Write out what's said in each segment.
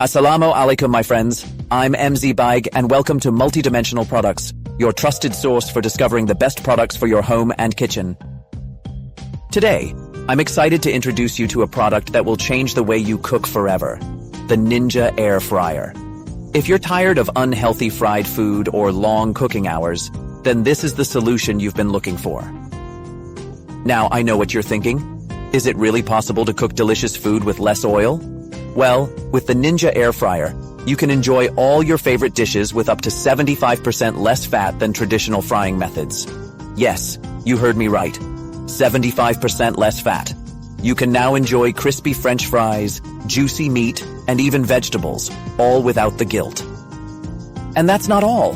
Assalamu alaikum, my friends. I'm MZ Baig, and welcome to Multidimensional Products, your trusted source for discovering the best products for your home and kitchen. Today, I'm excited to introduce you to a product that will change the way you cook forever, the Ninja Air Fryer. If you're tired of unhealthy fried food or long cooking hours, then this is the solution you've been looking for. Now, I know what you're thinking. Is it really possible to cook delicious food with less oil? Well, with the Ninja Air Fryer, you can enjoy all your favorite dishes with up to 75% less fat than traditional frying methods. Yes, you heard me right. 75% less fat. You can now enjoy crispy French fries, juicy meat, and even vegetables, all without the guilt. And that's not all.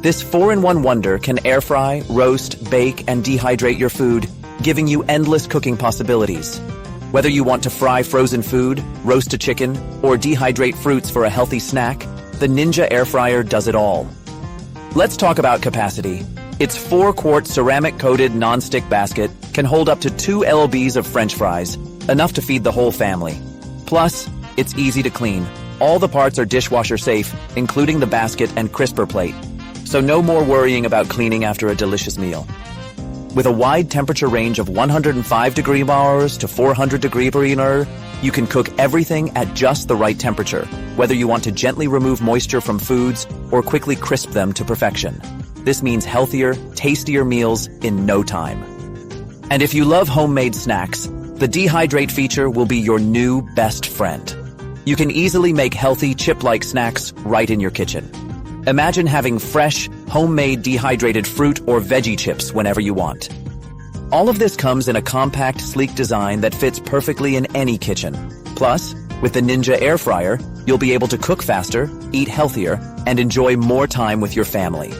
This 4-in-1 wonder can air fry, roast, bake, and dehydrate your food, giving you endless cooking possibilities. Whether you want to fry frozen food, roast a chicken, or dehydrate fruits for a healthy snack, the Ninja Air Fryer does it all. Let's talk about capacity. Its 4-quart ceramic-coated non-stick basket can hold up to 2 lbs of French fries, enough to feed the whole family. Plus, it's easy to clean. All the parts are dishwasher safe, including the basket and crisper plate. So no more worrying about cleaning after a delicious meal. With a wide temperature range of 105 degree bars to 400 degree Fahrenheit, you can cook everything at just the right temperature, whether you want to gently remove moisture from foods or quickly crisp them to perfection. This means healthier, tastier meals in no time. And if you love homemade snacks, the Dehydrate feature will be your new best friend. You can easily make healthy, chip-like snacks right in your kitchen. Imagine having fresh, homemade dehydrated fruit or veggie chips whenever you want. All of this comes in a compact, sleek design that fits perfectly in any kitchen. Plus, with the Ninja Air Fryer, you'll be able to cook faster, eat healthier, and enjoy more time with your family.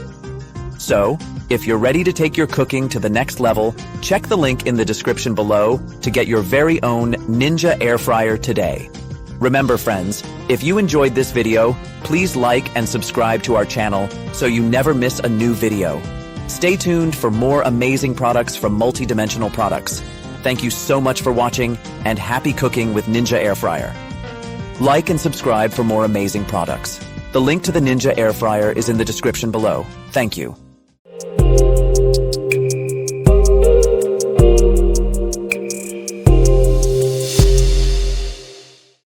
So, if you're ready to take your cooking to the next level, check the link in the description below to get your very own Ninja Air Fryer today. Remember, friends, if you enjoyed this video, please like and subscribe to our channel so you never miss a new video. Stay tuned for more amazing products from Multidimensional Products. Thank you so much for watching, and happy cooking with Ninja Air Fryer. Like and subscribe for more amazing products. The link to the Ninja Air Fryer is in the description below. Thank you.